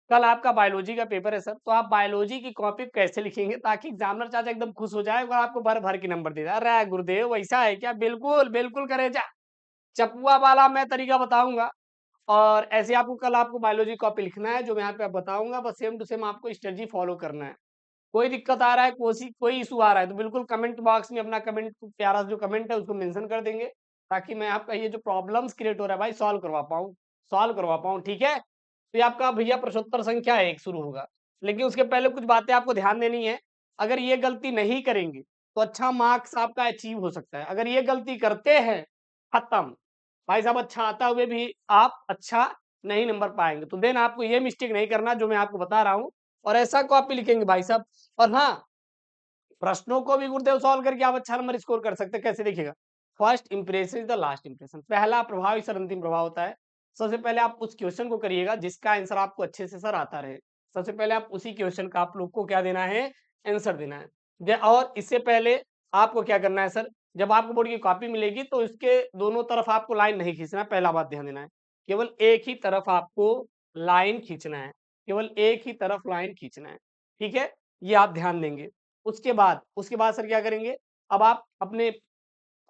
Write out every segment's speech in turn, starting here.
कल आपका बायोलॉजी का पेपर है सर, तो आप बायोलॉजी की कॉपी कैसे लिखेंगे ताकि एग्जामिनर चाचा एकदम खुश हो जाए और आपको भर-भर के नंबर दे दे। अरे गुरुदेव ऐसा है क्या? बिल्कुल, बिल्कुल करेजा। चपुआ वाला मैं तरीका बताऊँगा और ऐसे आपको कल आपको बायोलॉजी कॉपी लिखना है, जो मैं यहाँ पे बताऊँगा, बस सेम टू सेम आपको स्ट्रेटजी फॉलो करना है। कोई दिक्कत आ रहा है, कोई इश्यू आ रहा है, तो बिल्कुल कमेंट बॉक्स में अपना कमेंट प्यारा सा जो कमेंट है उसको मेंशन कर देंगे, ताकि मैं आपका ये जो प्रॉब्लम्स क्रिएट हो रहा है भाई सॉल्व करवा पाऊँ, ठीक है? तो ये आपका भैया प्रश्नोत्तर संख्या 1 शुरू होगा। लेकिन उसके पहले कुछ बातें आपको ध्यान देनी है। अगर ये गलती नहीं करेंगे, तो अच्छा मार्क्स आपका अचीव हो सकता है। अगर ये गलती करते हैं, खत्म। भाई साहब अच्छा आता हुए भी आप अच्छा नहीं नंबर पाएँगे। तो देन आपको ये मिस्टेक नहीं करना जो मैं आपको बता रहा हूँ और ऐसा कॉपी लिखेंगे भाई साहब और हाँ, प्रश्नों को भी गुरुदेव सॉल्व करके आप अच्छा नंबर स्कोर कर सकते हैं। कैसे देखिएगा? First impression is the last impression. पहला प्रभाव ही सर अंतिम प्रभाव होता है। सबसे पहले आप उस क्वेश्चन को करिएगा जिसका आंसर आपको अच्छे से सर आता रहे। सबसे पहले आप उसी क्वेश्चन का आप लोग को क्या देना है? आंसर देना है। और इससे पहले आपको क्या करना है सर? जब आपको बोर्ड की कॉपी मिलेगी तो इसके दोनों तरफ आपको लाइन नहीं खींचना है, पहला बात ध्यान देना है। केवल एक ही तरफ आपको लाइन खींचना है। केवल एक ही तरफ लाइन खींचना है। ठीक है? ये आप ध्यान देंगे। उसके बाद सर क्या करेंगे? अब आप अपने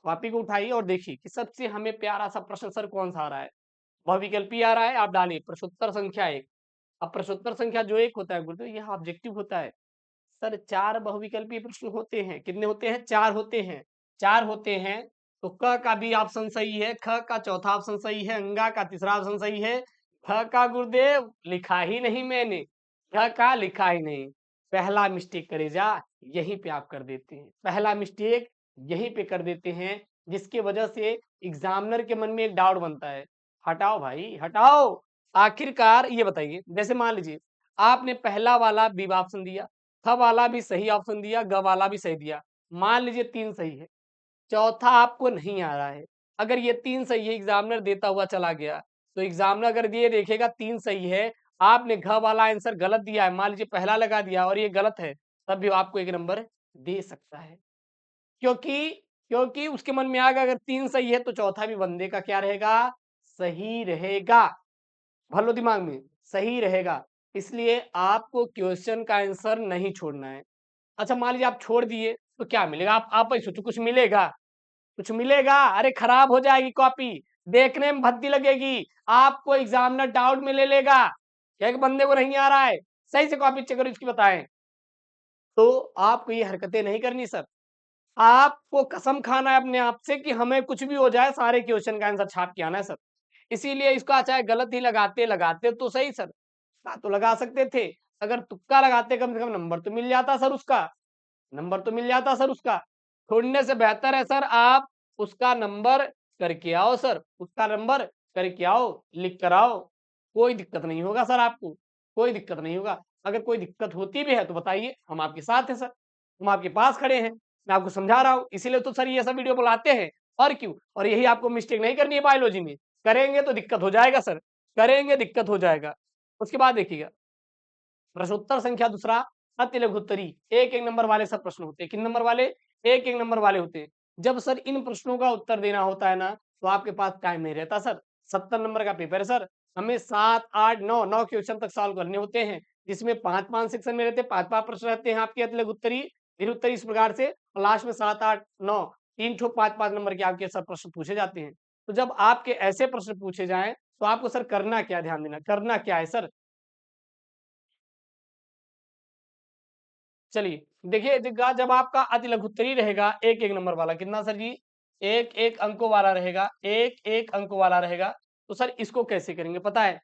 कॉपी को उठाइए और देखिए कि सबसे हमें प्यारा-सा प्रश्न सर कौन-सा आ रहा है। बहुविकल्पी आ रहा है, आप डालिए प्रश्नोत्तर संख्या 1। अब प्रश्नोत्तर संख्या जो 1 होता है गुरुदेव यह ऑब्जेक्टिव होता है। सर 4 बहुविकल्पीय प्रश्न होते हैं। कितने होते हैं? 4 होते हैं। 4 होते हैं, तो क का भी ऑप्शन सही है, ख का चौथा ऑप्शन सही है, अंगा का तीसरा ऑप्शन सही है, ख का गुरुदेव लिखा ही नहीं मैंने, ख का लिखा ही नहीं। पहला मिस्टेक करेजा यहीं पे आप कर देते हैं। पहला मिस्टेक यहीं पे कर देते हैं, जिसकी वजह से एग्जामिनर के मन में एक डाउट बनता है। हटाओ भाई, हटाओ। आखिरकार ये बताइए, जैसे मान लीजिए आपने पहला वाला बी ऑप्शन दिया, ख वाला भी सही ऑप्शन दिया, ग वाला भी सही दिया। मान लीजिए 3 सही है, चौथा आपको नहीं आ रहा है। अगर ये 3 सही है, एग्ज़ामिनर देता हुआ चला गया, तो एग्ज़ामिनर अगर ये देखेगा 3 सही है, आपने घ वाला आंसर गलत दिया है, मान लीजिए पहला लगा दिया और ये गलत है, तब भी वो आपको 1 नंबर दे सकता है। क्योंकि क्योंकि उसके मन में आ गया अगर 3 सही है, तो चौथा भी बंदे का क्या रहेगा? सही रहेगा। भर लो दिमाग में, सही रहेगा। इसलिए आपको क्वेश्चन का आंसर नहीं छोड़ना है। अच्छा मान लीजिए आप छोड़ दिए, तो क्या मिलेगा? आप ही सोचो कुछ मिलेगा? कुछ मिलेगा? अरे खराब हो जाएगी कॉपी, देखने में भद्दी लगेगी, आपको एग्ज़ामिनर डाउट में ले लेगा। एक बंदे को नहीं आ रहा है, सही से कॉपी चेक करो इसकी बताएँ। तो आपको ये हरकतें नहीं करनी सर। आपको कसम खाना है अपने आप से कि हमें कुछ भी हो जाए सारे क्वेश्चन का आंसर छाप के आना है सर। इसीलिए इसका चाहे गलत ही लगाते तो सही सर। तो लगा सकते थे। अगर तुक्का लगाते कम से कम नंबर तो मिल जाता सर उसका। नंबर तो मिल जाता सर उसका। छोड़ने से बेहतर है सर आप उसका नंबर करके आओ सर। उसका नंबर करके आओ, लिख कर आओ। कोई दिक्कत नहीं होगा सर आपको। कोई दिक्कत नहीं होगा। अगर कोई दिक्कत होती भी है तो बताइए, हम आपके साथ हैं सर। हम आपके पास खड़े हैं। मैं आपको समझा रहा हूँ, इसीलिए तो सर ये सब वीडियो बनाते हैं। और क्यों? और यही आपको मिस्टेक नहीं करनी है बायोलॉजी में। करेंगे तो दिक्कत हो जाएगा सर। करेंगे दिक्कत हो जाएगा। उसके बाद देखिएगा प्रश्नोत्तर संख्या दूसरा अति लघुत्तरी एक एक नंबर वाले सब प्रश्न होते हैं। किन नंबर वाले? एक एक नंबर वाले होते हैं। जब सर इन प्रश्नों का उत्तर देना होता है ना तो आपके पास टाइम नहीं रहता सर। 70 नंबर का पेपर है सर। हमें 7 8 9 क्वेश्चन तक सॉल्व करने होते हैं, जिसमें 5-5 सेक्शन में रहते हैं, 5-5 प्रश्न रहते हैं आपके अति लघुत्तरी, दीर्घोत्तरी इस प्रकार से और लास्ट में 7 8 9 3 ठो 5-5 नंबर के आपके सब प्रश्न पूछे जाते हैं। तो जब आपके ऐसे प्रश्न पूछे जाएँ तो आपको सर करना क्या, ध्यान देना, करना क्या है सर? चलिए, देखिए जब आपका अति लघुत्तरी रहेगा एक-एक नंबर वाला कितना सर जी? एक-एक अंकों वाला रहेगा, एक-एक अंकों वाला रहेगा, तो सर इसको कैसे करेंगे पता है?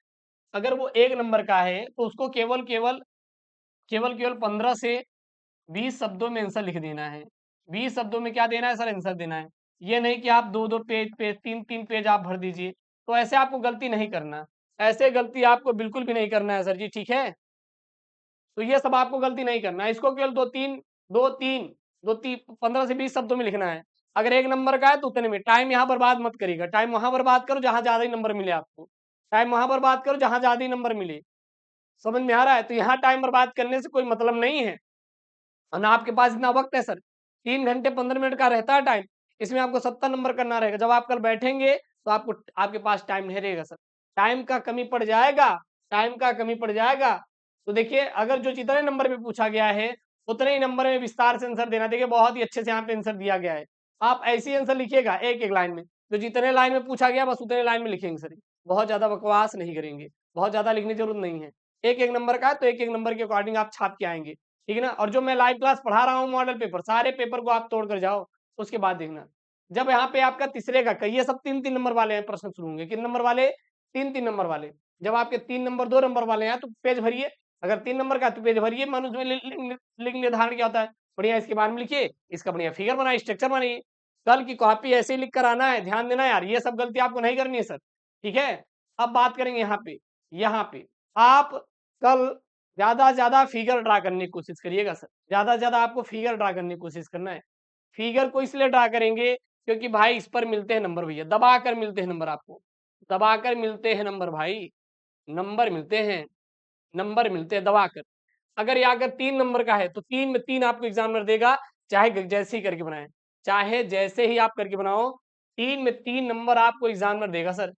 अगर वो 1 नंबर का है, तो उसको केवल 15 से 20 शब्दों में आंसर लिख देना है। 20 शब्दों में क्या देना है सर? आंसर देना है। ये नहीं कि आप 2-2 पेज 3-3 पेज आप भर दीजिए, तो ऐसे आपको गलती नहीं करना। ऐसे गलती आपको बिल्कुल भी नहीं करना है सर जी, ठीक है? तो ये सब आपको गलती नहीं करना है। इसको केवल 2-3 15 से 20 शब्दों में लिखना है। अगर 1 नंबर का है तो उतने में, टाइम यहाँ बर्बाद मत करिएगा। टाइम वहाँ बर्बाद करो जहाँ ज़्यादा ही नंबर मिले आपको। टाइम वहाँ बर्बाद करो जहाँ ज़्यादा ही नंबर मिले। समझ में आ रहा है? तो यहाँ टाइम बर्बाद करने से कोई मतलब नहीं है। और ना आपके पास इतना वक़्त है सर। 3 घंटे 15 मिनट का रहता है टाइम। इसमें आपको 70 नंबर करना रहेगा। जब आप कल बैठेंगे तो आपको आपके पास टाइम नहीं रहेगा सर। टाइम का कमी पड़ जाएगा टाइम का कमी पड़ जाएगा। तो देखिए अगर जो जितने नंबर में पूछा गया है उतने ही नंबर में विस्तार से आंसर देना। देखिए बहुत ही अच्छे से यहाँ पे आंसर दिया गया है। आप ऐसे ही आंसर लिखिएगा एक एक लाइन में, तो जितने लाइन में पूछा गया बस उतने लाइन में लिखेंगे सर। बहुत ज्यादा बकवास नहीं करेंगे, बहुत ज्यादा लिखने की जरूरत नहीं है। एक एक नंबर का है तो एक एक नंबर के अकॉर्डिंग आप छाप के आएंगे, ठीक है ना। और जो मैं लाइव क्लास पढ़ा रहा हूँ मॉडल पेपर, सारे पेपर को आप तोड़ कर जाओ, उसके बाद देखना। जब यहाँ पे आपका तीसरे का ये सब 3-3 नंबर वाले हैं प्रश्न शुरू होंगे। कितने नंबर वाले? 3-3 नंबर वाले। जब आपके 3 नंबर 2 नंबर वाले हैं तो पेज भरिए। अगर 3 नंबर का तो पेज भरिए। मानो उसमें लिंग निर्धारण क्या होता है, बढ़िया इसके बारे में लिखिए, इसका बढ़िया फिगर बनाइए, स्ट्रक्चर बनाइए। कल की कॉपी ऐसे ही लिख कर आना है, ध्यान देना यार, ये सब गलती आपको नहीं करनी है सर, ठीक है। अब बात करेंगे यहाँ पे आप कल ज्यादा से ज्यादा फिगर ड्रा करने की कोशिश करिएगा सर। ज्यादा से ज्यादा आपको फिगर ड्रा करने की कोशिश करना है। फिगर को इसलिए ड्रा करेंगे क्योंकि भाई इस पर मिलते हैं नंबर भैया, दबा कर मिलते हैं नंबर आपको, दबा कर मिलते हैं नंबर भाई, नंबर मिलते हैं, नंबर मिलते हैं दबा कर। अगर ये अगर 3 नंबर का है तो 3 में 3 आपको एग्जामिनर देगा, चाहे जैसे ही करके बनाए, चाहे जैसे ही आप करके बनाओ, 3 में 3 नंबर आपको एग्जामिनर देगा सर।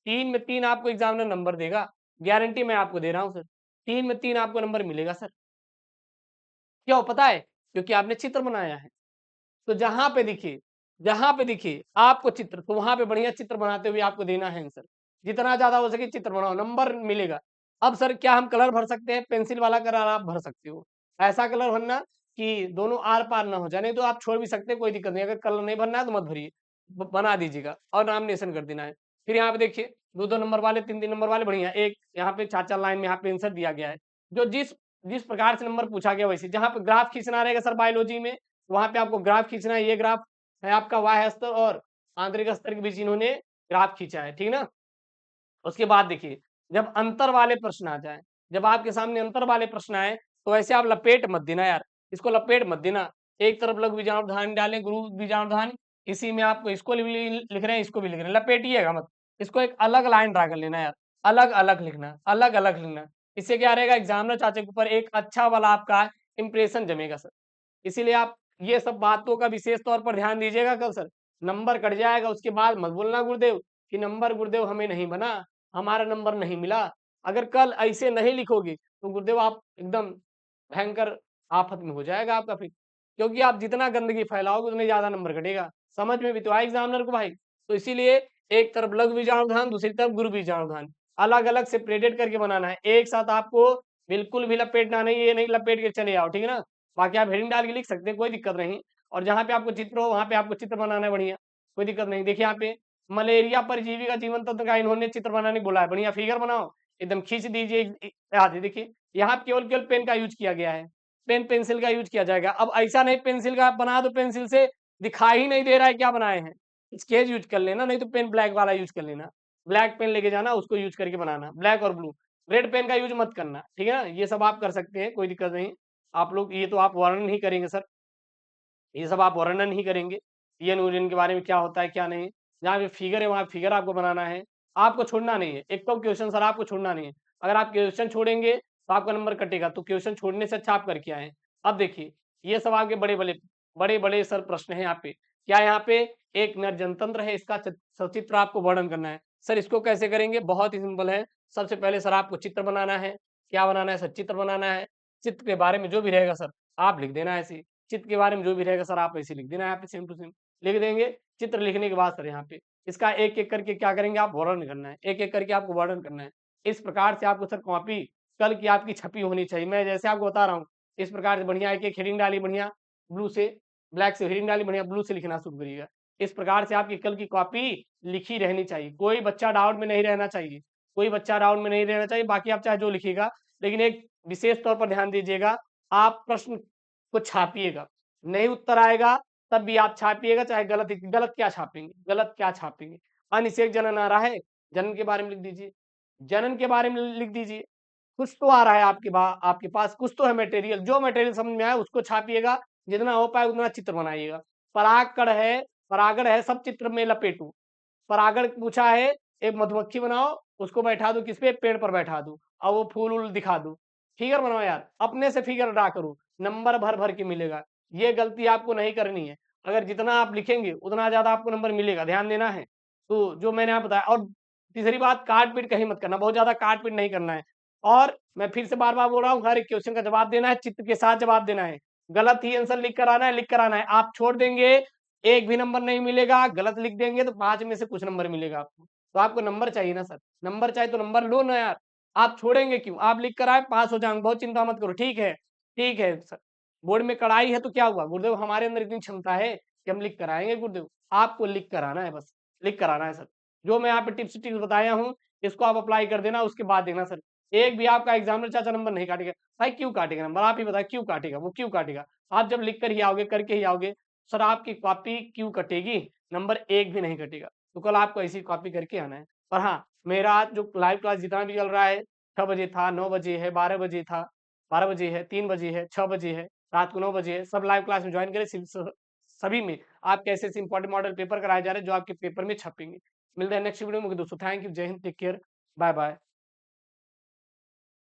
3 में 3 आपको एग्जामिनर नंबर देगा, गारंटी मैं आपको दे रहा हूँ सर। 3 में 3 आपको नंबर मिलेगा सर। क्यों पता है? क्योंकि आपने चित्र बनाया है। तो जहाँ पे देखिए आपको चित्र, तो वहां पे बढ़िया चित्र बनाते हुए आपको देना है आंसर। जितना ज्यादा हो सके चित्र बनाओ, नंबर मिलेगा। अब सर क्या हम कलर भर सकते हैं? पेंसिल वाला कलर आप भर सकते हो, ऐसा कलर भरना कि दोनों आर पार ना हो जाए, नहीं तो आप छोड़ भी सकते हैं, कोई दिक्कत नहीं। अगर कलर नहीं भरना है तो मत भरिए, बना दीजिएगा और नॉमिनेशन कर देना है। फिर यहाँ पे देखिए 2-2 नंबर वाले, 3-3 नंबर वाले, बढ़िया एक यहाँ पे 4-4 लाइन में यहाँ पे आंसर दिया गया है। जो जिस जिस प्रकार से नंबर पूछा गया वैसे, जहाँ पे ग्राफ खींचना रहेगा सर बायोलॉजी में, वहां पे आपको ग्राफ खींचना है। ये ग्राफ है आपका वाह्य स्तर और आंतरिक स्तर के बीच इन्होंने ग्राफ खींचा है, ठीक ना। उसके बाद देखिए जब अंतर वाले प्रश्न आ जाए, जब आपके सामने अंतर वाले प्रश्न आए, तो ऐसे आप लपेट मत देना यार, इसको लपेट मत देना। एक तरफ लघु बीजाणुधानी डालें, गुरु बीजाणुधानी, इसी में आपको इसको भी लिख रहे हैं, इसको भी लिख रहे हैं, लपेटिएगा मत। इसको एक अलग लाइन ड्रा कर लेना यार, अलग अलग लिखना, अलग अलग लिखना। इससे क्या रहेगा, एग्जामिनर चाचा के ऊपर एक अच्छा वाला आपका इंप्रेशन जमेगा सर। इसीलिए आप ये सब बातों का विशेष तौर पर ध्यान दीजिएगा कल सर। नंबर कट जाएगा उसके बाद मत बोलना गुरुदेव कि नंबर गुरुदेव हमें नहीं बना, हमारा नंबर नहीं मिला। अगर कल ऐसे नहीं लिखोगे तो गुरुदेव आप एकदम भयंकर आफत में हो जाएगा आपका फिर, क्योंकि आप जितना गंदगी फैलाओगे उतने ज्यादा नंबर घटेगा। समझ में भी तो आए एग्जामिनर को भाई। तो इसीलिए एक तरफ लघु बीजाणुधान, दूसरी तरफ गुरु बीजाणुधान, अलग अलग सेपरेटेड करके बनाना है। एक साथ आपको बिल्कुल भी लपेटना नहीं, ये नहीं लपेट के चले आओ, ठीक है ना। बाकी आप हेडिंग डाल के लिख सकते हैं, कोई दिक्कत नहीं। और जहाँ पे आपको चित्र हो वहां पे आपको चित्र बनाना है बढ़िया, कोई दिक्कत नहीं। देखिए यहाँ पे मलेरिया परजीवी का जीवन तंत्र का इन्होंने चित्र बनाने बोला है, बढ़िया फिगर बनाओ, एकदम खींच दीजिए। देखिए यहाँ केवल केवल पेन का यूज किया गया है, पेन पेंसिल का यूज किया जाएगा। अब ऐसा नहीं पेंसिल का बना दो, पेंसिल से दिखाई ही नहीं दे रहा है क्या बनाए हैं, स्केच यूज कर लेना, नहीं तो पेन ब्लैक वाला यूज कर लेना। ब्लैक पेन लेके जाना, उसको यूज करके बनाना, ब्लैक और ब्लू। रेड पेन का यूज मत करना, ठीक है ना। ये सब आप कर सकते हैं, कोई दिक्कत नहीं। आप लोग ये तो आप वर्णन ही करेंगे सर, ये सब आप वर्णन ही करेंगे, पीएन यूनियन के बारे में क्या होता है क्या नहीं। जहाँ पे फिगर है वहाँ फिगर आपको बनाना है, आपको छोड़ना नहीं है। एक तो क्वेश्चन सर आपको छोड़ना नहीं है, अगर आप क्वेश्चन छोड़ेंगे तो आपका नंबर कटेगा। तो क्वेश्चन छोड़ने से अच्छा आप करके आए। अब देखिए ये सब आपके बड़े बड़े सर प्रश्न है यहाँ पे। क्या यहाँ पे एक नर जनतंत्र है, इसका सचित्र आपको वर्णन करना है। सर इसको कैसे करेंगे, बहुत ही सिंपल है। सबसे पहले सर आपको चित्र बनाना है। क्या बनाना है सर, चित्र बनाना है। चित्र के बारे में जो भी रहेगा सर आप लिख देना है ऐसे। चित्र के बारे में जो भी रहेगा सर आप ऐसे लिख देना है यहाँ पे, सेम टू सेम लिख देंगे। चित्र लिखने के बाद सर यहाँ पे इसका एक एक करके क्या करेंगे, आप वर्णन करना है, एक एक करके आपको वर्णन करना है। इस प्रकार से आपको सर कॉपी कल की आपकी छपी होनी चाहिए। मैं जैसे आपको बता रहा हूँ इस प्रकार से बढ़िया एक एक हेडिंग डाली, बढ़िया ब्लू से, ब्लैक से हेडिंग डाली, बढ़िया ब्लू से लिखना शुरू करिएगा। इस प्रकार से आपकी कल की कॉपी लिखी रहनी चाहिए, कोई बच्चा डाउट में नहीं रहना चाहिए, कोई बच्चा डाउट में नहीं रहना चाहिए। बाकी आप चाहे जो लिखिएगा, लेकिन एक विशेष तौर पर ध्यान दीजिएगा, आप प्रश्न को छापिएगा। नहीं उत्तर आएगा तब भी आप छापिएगा, चाहे गलत गलत क्या छापेंगे, गलत क्या छापेंगे। अनिषेक जनन आ रहा है, जनन के बारे में लिख दीजिए, जनन के बारे में लिख दीजिए। कुछ तो आ रहा है आपके पास कुछ तो है मटेरियल, जो मटेरियल समझ में आए उसको छापिएगा। जितना हो पाए उतना चित्र बनाइएगा। परागकण है, परागण है, सब चित्र में लपेटू। परागण पूछा है, एक मधुमक्खी बनाओ, उसको बैठा दो किस पे, पेड़ पर बैठा दो और वो फूल उल दिखा दो। फिगर बनाओ यार, अपने से फिगर ड्रा करो, नंबर भर भर के मिलेगा। ये गलती आपको नहीं करनी है। अगर जितना आप लिखेंगे उतना ज्यादा आपको नंबर मिलेगा, ध्यान देना है। तो जो मैंने आप बताया, और तीसरी बात काट पीट कहीं मत करना, बहुत ज्यादा काट पीट नहीं करना है। और मैं फिर से बार-बार बोल रहा हूँ, हर एक क्वेश्चन का जवाब देना है, चित्र के साथ जवाब देना है। गलत ही आंसर लिख कर आना है, लिख कर आना है। आप छोड़ देंगे, एक भी नंबर नहीं मिलेगा, गलत लिख देंगे तो 5 में से कुछ नंबर मिलेगा आपको। तो आपको नंबर चाहिए ना सर, नंबर चाहिए तो नंबर लो ना यार। आप छोड़ेंगे क्यों? आप लिख कर आए, पास हो जाएँगे, बहुत चिंता मत करो, ठीक है सर। बोर्ड में कड़ाई है तो क्या हुआ? गुरुदेव हमारे अंदर इतनी क्षमता है कि हम लिख कर आएँगे गुरुदेव। आपको लिख कर आना है बस, लिख कर आना है सर। जो मैं यहाँ पे टिप्स बताया हूँ, इसको आप अप्लाई कर देना, उसके बाद देखना सर, एक भी आपका एग्जामिनर चाचा नंबर नहीं काटेगा। भाई क्यों काटेगा नंबर? आप ही बताएं क्यों काटेगा? वो क्यों काटेगा? आप जब लिख कर ही आओगे, करके ही आओगे, सर आपकी कॉपी क्यों कटेगी? नंबर एक भी नहीं कटेगा। तो कल आपको ऐसी कॉपी करके आना है। और हाँ, मेरा जो लाइव क्लास जितना भी चल रहा है, 6 बजे था, 9 बजे है, 12 बजे था, 12 बजे है, 3 बजे है, 6 बजे है, रात को 9 बजे है, सब लाइव क्लास में ज्वाइन करें। सभी में आप कैसे ऐसे इंपॉर्टेंट मॉडल पेपर कराए जा रहे हैं जो आपके पेपर में छपेंगे। मिलते हैं नेक्स्ट वीडियो में दोस्तों। थैंक यू, जय Hind, take care, bye bye.